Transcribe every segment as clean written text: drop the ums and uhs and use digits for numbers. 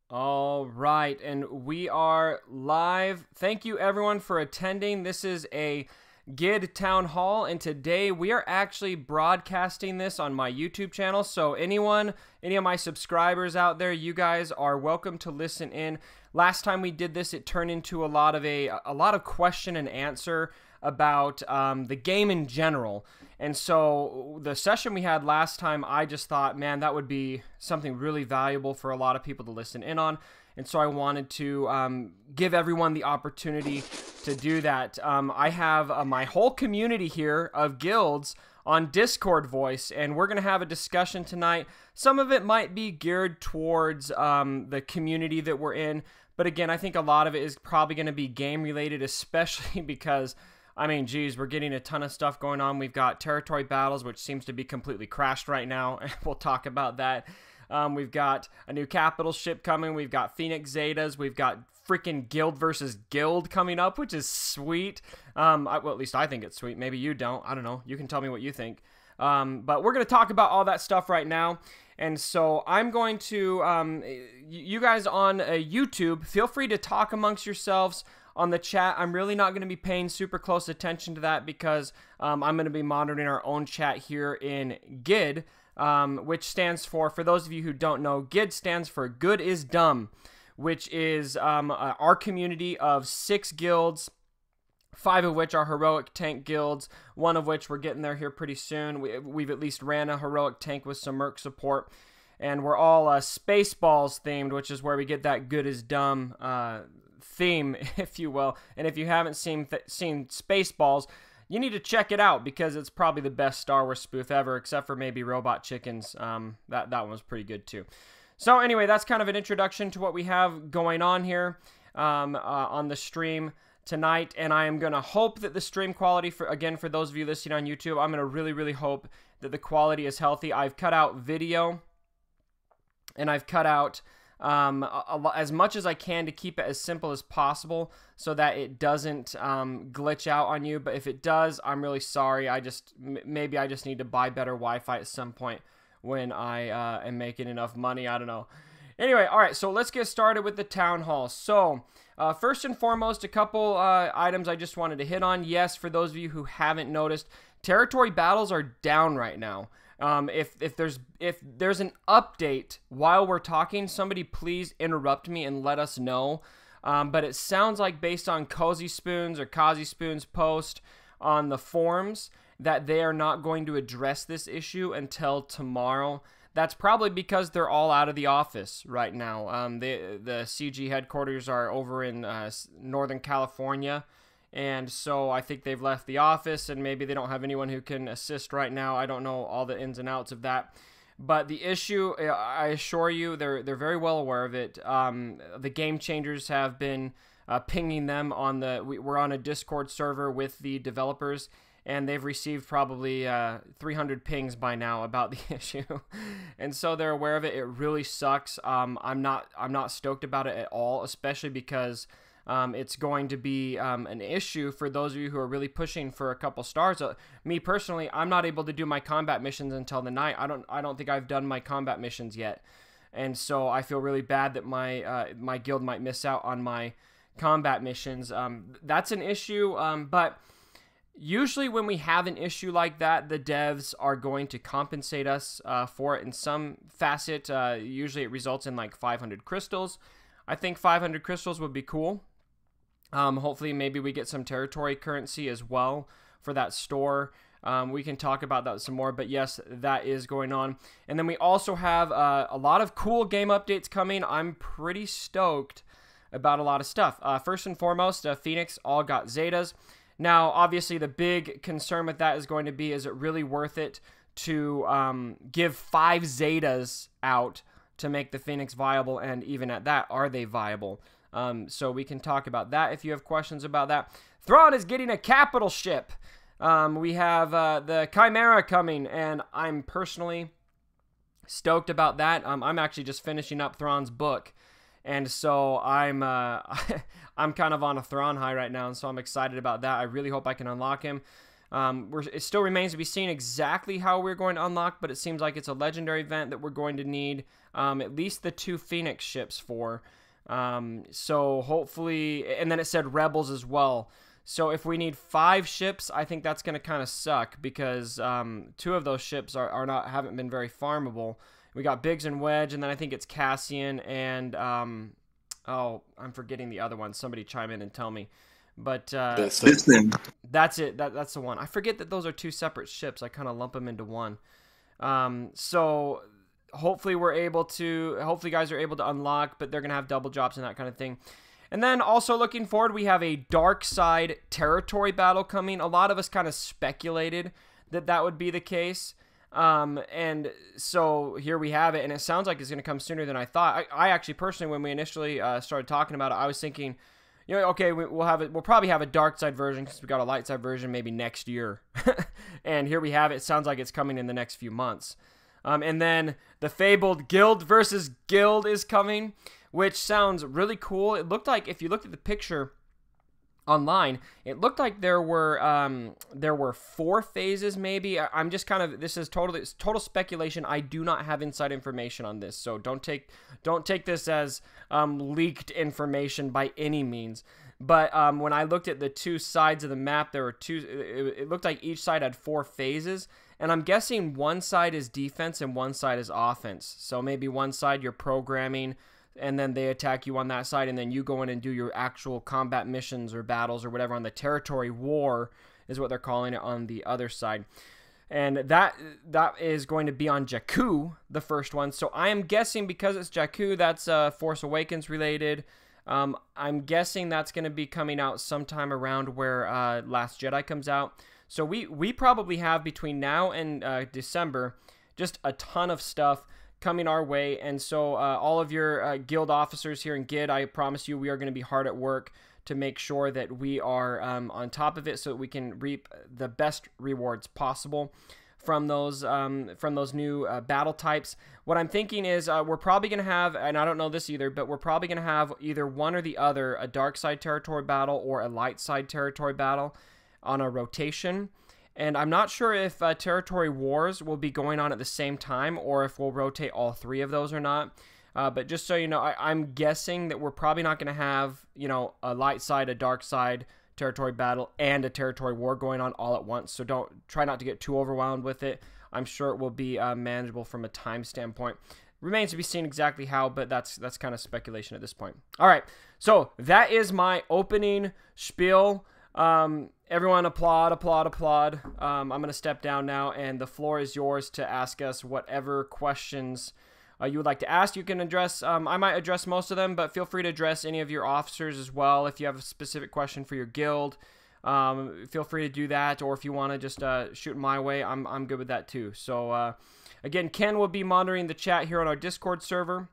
All right, and we are live. Thank you everyone for attending. This is a GiD town hall, and today we are actually broadcasting this on my YouTube channel. So any of my subscribers out there, you guys are welcome to listen in. Last time we did this, it turned into a lot of question and answer about the game in general. And so the session we had last time, I just thought, man, that would be something really valuable for a lot of people to listen in on. And so I wanted to give everyone the opportunity to do that. I have my whole community here of guilds on Discord voice, and we're going to have a discussion tonight. Some of it might be geared towards the community that we're in, but again, I think a lot of it is probably going to be game related, especially because, I mean, geez, we're getting a ton of stuff going on. We've got territory battles, which seems to be completely crashed right now, and we'll talk about that. We've got a new capital ship coming. We've got Phoenix Zetas. We've got freaking guild versus guild coming up, which is sweet. Well, at least I think it's sweet. Maybe you don't. I don't know. You can tell me what you think. But we're going to talk about all that stuff right now. And so I'm going to, you guys on YouTube, feel free to talk amongst yourselves on the chat. I'm really not going to be paying super close attention to that because I'm going to be monitoring our own chat here in GiD, which stands for those of you who don't know, GiD stands for Good is Dumb, which is our community of 6 guilds, 5 of which are heroic tank guilds, 1 of which we're getting there here pretty soon. We've at least ran a heroic tank with some merc support, and we're all Spaceballs themed, which is where we get that Good is Dumb theme, if you will. And if you haven't seen Spaceballs, you need to check it out because it's probably the best Star Wars spoof ever, except for maybe Robot Chickens. That one was pretty good too. So anyway, that's kind of an introduction to what we have going on here on the stream tonight, and I am going to hope that the stream quality, for those of you listening on YouTube, I'm going to really hope that the quality is healthy. I've cut out video, and I've cut out as much as I can to keep it as simple as possible so that it doesn't glitch out on you. But if it does, I'm really sorry. Maybe I just need to buy better Wi-Fi at some point when I am making enough money. I don't know. Anyway, all right, so let's get started with the town hall. So first and foremost, a couple items I just wanted to hit on. Yes, for those of you who haven't noticed, territory battles are down right now. If there's an update while we're talking, somebody please interrupt me and let us know. But it sounds like based on Cozy Spoon's or Kazi Spoon's post on the forums that they are not going to address this issue until tomorrow. That's probably because they're all out of the office right now. The CG headquarters are over in Northern California, and so I think they've left the office, and maybe they don't have anyone who can assist right now. I don't know all the ins and outs of that. But the issue, I assure you, they're very well aware of it. The Game Changers have been pinging them on we're on a Discord server with the developers, and they've received probably 300 pings by now about the issue, and so they're aware of it. It really sucks. I'm not stoked about it at all, especially because it's going to be an issue for those of you who are really pushing for a couple stars. Me personally, I'm not able to do my combat missions until the night. I don't think I've done my combat missions yet, and so I feel really bad that my guild might miss out on my combat missions. That's an issue, but usually when we have an issue like that, the devs are going to compensate us for it in some facet. Usually it results in like 500 crystals. I think 500 crystals would be cool. Hopefully maybe we get some territory currency as well for that store. We can talk about that some more, but yes, that is going on. And then we also have a lot of cool game updates coming. I'm pretty stoked about a lot of stuff. First and foremost, Phoenix all got Zetas. Now, obviously, the big concern with that is going to be, is it really worth it to give 5 Zetas out to make the Phoenix viable? And even at that, are they viable? So we can talk about that if you have questions about that. Thrawn is getting a capital ship. We have the Chimera coming, and I'm personally stoked about that. I'm actually just finishing up Thrawn's book. And so I'm I'm kind of on a Thrawn high right now, and so I'm excited about that. I really hope I can unlock him. It still remains to be seen exactly how we're going to unlock, but it seems like it's a legendary event that we're going to need at least the 2 Phoenix ships for. So hopefully, and then it said Rebels as well. So if we need 5 ships, I think that's going to kind of suck because 2 of those ships haven't been very farmable. We got Biggs and Wedge, and then I think it's Kassian and oh, I'm forgetting the other one. Somebody chime in and tell me. But that's it. That's the one. I forget that those are 2 separate ships. I kind of lump them into one. So hopefully hopefully guys are able to unlock, but they're gonna have double drops and that kind of thing. And then also looking forward, we have a dark side territory battle coming. A lot of us kind of speculated that would be the case. And so here we have it, and it sounds like it's going to come sooner than I thought. I actually personally, when we initially started talking about it, I was thinking, okay, we'll probably have a dark side version because we got a light side version maybe next year. And here we have it. It sounds like it's coming in the next few months. And then the fabled Guild versus Guild is coming, which sounds really cool. It looked like, if you looked at the picture online, it looked like there were 4 phases maybe. I'm just kind of, this is total speculation. I do not have inside information on this, so don't take this as leaked information by any means. But when I looked at the 2 sides of the map, there were 2. It looked like each side had 4 phases, and I'm guessing one side is defense and one side is offense. So maybe one side you're programming, and then they attack you on that side, and then you go in and do your actual combat missions or battles or whatever on the territory war is what they're calling it on the other side. And that is going to be on Jakku, the first one. So I am guessing because it's Jakku, that's Force Awakens related. I'm guessing that's going to be coming out sometime around where Last Jedi comes out. So we probably have between now and December just a ton of stuff coming our way. And so all of your guild officers here in GiD, I promise you we are going to be hard at work to make sure that we are on top of it so that we can reap the best rewards possible from those new battle types. What I'm thinking is we're probably going to have, and I don't know this either, but we're probably going to have either one or the other, a dark side territory battle or a light side territory battle on a rotation. And I'm not sure if territory wars will be going on at the same time or if we'll rotate all 3 of those or not. But just so you know, I'm guessing that we're probably not going to have, a light side, a dark side territory battle, and a territory war going on all at once. So try not to get too overwhelmed with it. I'm sure it will be manageable from a time standpoint. Remains to be seen exactly how, but that's kind of speculation at this point. All right, so that is my opening spiel. Everyone applaud, applaud, applaud. I'm going to step down now, and the floor is yours to ask us whatever questions you would like to ask. You can address, I might address most of them, but feel free to address any of your officers as well. If you have a specific question for your guild, feel free to do that, or if you want to just shoot my way, I'm good with that too. So again, Ken will be monitoring the chat here on our Discord server,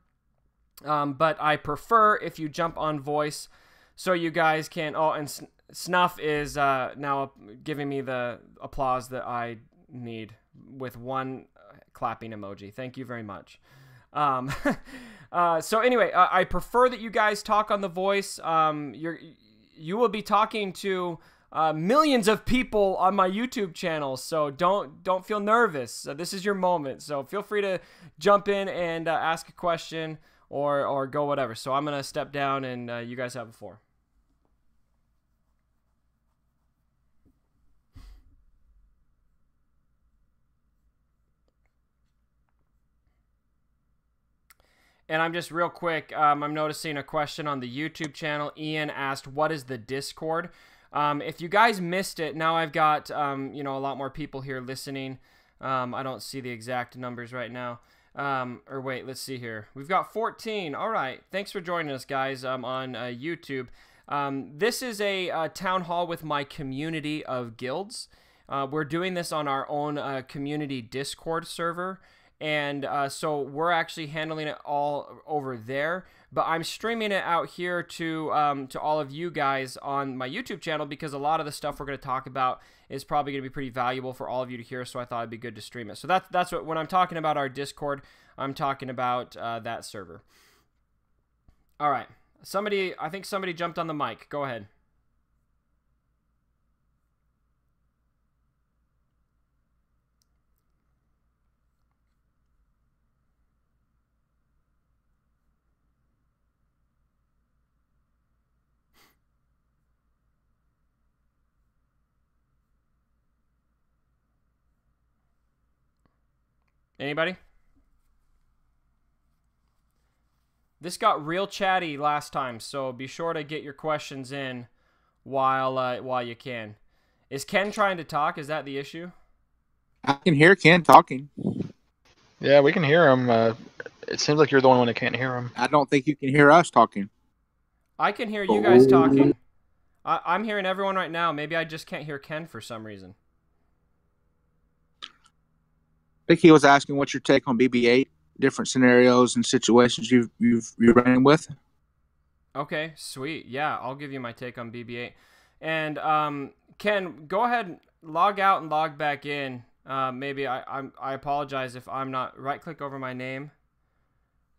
but I prefer if you jump on voice so you guys can, and Snuff is now giving me the applause that I need with one clapping emoji. Thank you very much. So anyway, I prefer that you guys talk on the voice. You will be talking to millions of people on my YouTube channel, so don't feel nervous. This is your moment, so feel free to jump in and ask a question or go whatever. So I'm gonna step down, and you guys have the floor. And I'm just real quick, I'm noticing a question on the YouTube channel. Ian asked, what is the Discord? If you guys missed it, now I've got, a lot more people here listening. I don't see the exact numbers right now. Or wait, let's see here. We've got 14. All right. Thanks for joining us, guys, on YouTube. This is a town hall with my community of guilds. We're doing this on our own community Discord server. And so we're actually handling it all over there, but I'm streaming it out here to all of you guys on my YouTube channel because a lot of the stuff we're going to talk about is probably going to be pretty valuable for all of you to hear. So I thought it'd be good to stream it. So that's what, when I'm talking about our Discord, I'm talking about that server. All right, I think somebody jumped on the mic. Go ahead. Anybody? This got real chatty last time, so be sure to get your questions in while you can. Is Ken trying to talk? Is that the issue? I can hear Ken talking. Yeah, we can hear him. It seems like you're the only one that can't hear him. I don't think you can hear us talking. I can hear you guys talking. I'm hearing everyone right now. Maybe I just can't hear Ken for some reason. I think he was asking what's your take on BB8, different scenarios and situations you're running with. Okay, sweet. Yeah, I'll give you my take on BB8. And Ken, go ahead, log out and log back in. Maybe I apologize if I'm not. Right-click over my name.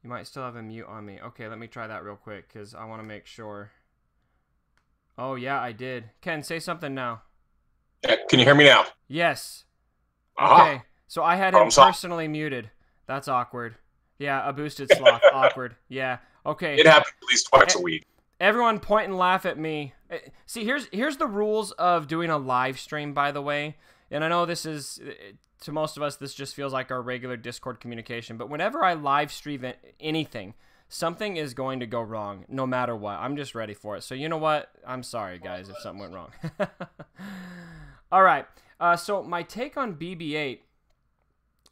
You might still have a mute on me. Okay, let me try that real quick because I want to make sure. Oh, yeah, I did. Ken, say something now. Can you hear me now? Yes. Aha. Okay, so I had him personally muted. That's awkward. Yeah, a boosted sloth. Awkward. Yeah. Okay. It happens at least twice a week. Everyone point and laugh at me. See, here's the rules of doing a live stream, by the way. And I know this is, to most of us, this just feels like our regular Discord communication. But whenever I live stream anything, something is going to go wrong, no matter what. I'm just ready for it. So you know what? I'm sorry, guys, if something went wrong. All right. So my take on BB8,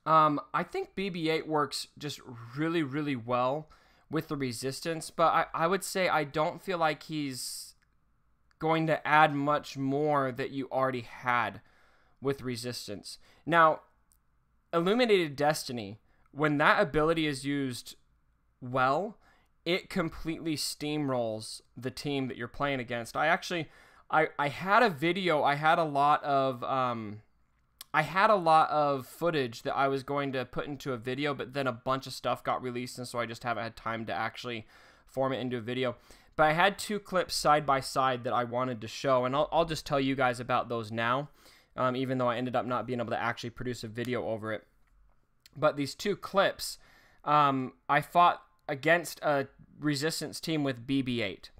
I think BB8 works just really, really well with the resistance. But I would say I don't feel like he's going to add much more that you already had with resistance. Now, Illuminated Destiny, when that ability is used well, it completely steamrolls the team that you're playing against. I had a video. I had a lot of footage that I was going to put into a video, but then a bunch of stuff got released, and so I just haven't had time to actually form it into a video. But I had two clips side by side that I wanted to show, and I'll just tell you guys about those now, even though I ended up not being able to actually produce a video over it. But these two clips, I fought against a resistance team with BB8.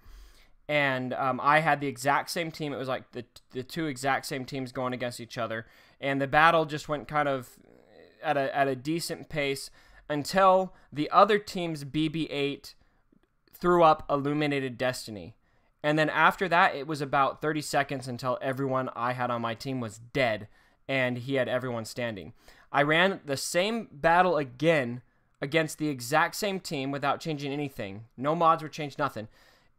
And I had the exact same team. It was like the two exact same teams going against each other. And the battle just went kind of at a decent pace until the other team's BB8 threw up Illuminated Destiny. And then after that, it was about 30 seconds until everyone I had on my team was dead, and he had everyone standing. I ran the same battle again against the exact same team without changing anything. No mods were changed, nothing.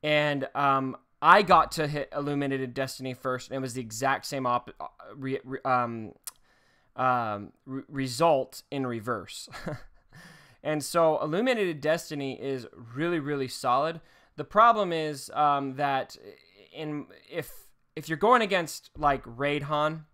And I got to hit Illuminated Destiny first, and it was the exact same result in reverse. And so Illuminated Destiny is really, really solid. The problem is that if you're going against like Raidhan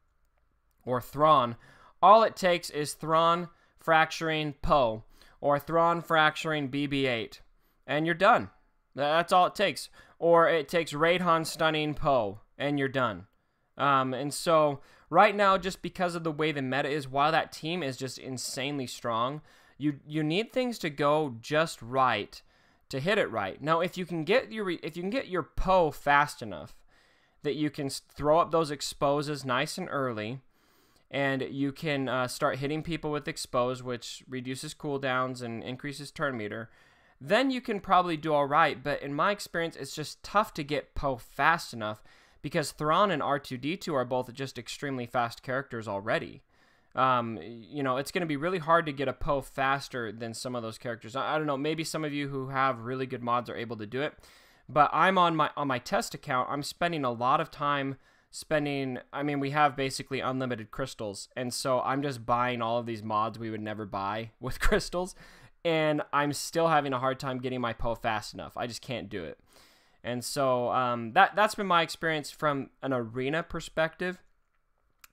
or Thrawn, all it takes is Thrawn fracturing Poe or Thrawn fracturing BB8, and you're done. That's all it takes. Or it takes Raidhan stunning Poe, and you're done. And so right now, just because of the way the meta is, while that team is just insanely strong, you need things to go just right to hit it right. Now, if you can get your Poe fast enough that you can throw up those exposes nice and early, and you can start hitting people with expose, which reduces cooldowns and increases turn meter, then you can probably do all right. But in my experience, it's just tough to get Poe fast enough because Thrawn and R2-D2 are both just extremely fast characters already. You know, it's going to be really hard to get a Poe faster than some of those characters. I don't know, maybe some of you who have really good mods are able to do it, but I'm on my test account. I'm spending a lot of time I mean, we have basically unlimited crystals, and so I'm just buying all of these mods we would never buy with crystals, and I'm still having a hard time getting my Poe fast enough. I just can't do it. And so that's been my experience from an arena perspective.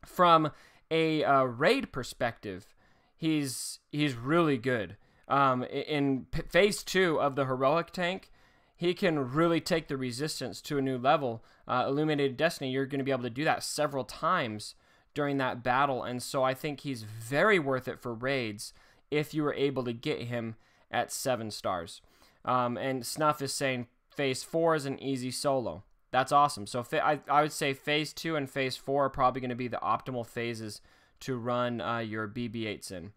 From a raid perspective, he's really good. In phase 2 of the heroic tank, he can really take the resistance to a new level. Illuminated Destiny, you're going to be able to do that several times during that battle, and so I think he's very worth it for raids if you were able to get him at 7 stars. And Snuff is saying phase 4 is an easy solo. That's awesome. So I would say phase 2 and phase 4 are probably going to be the optimal phases to run your BB8s in.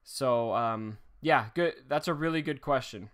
So yeah, good. That's a really good question.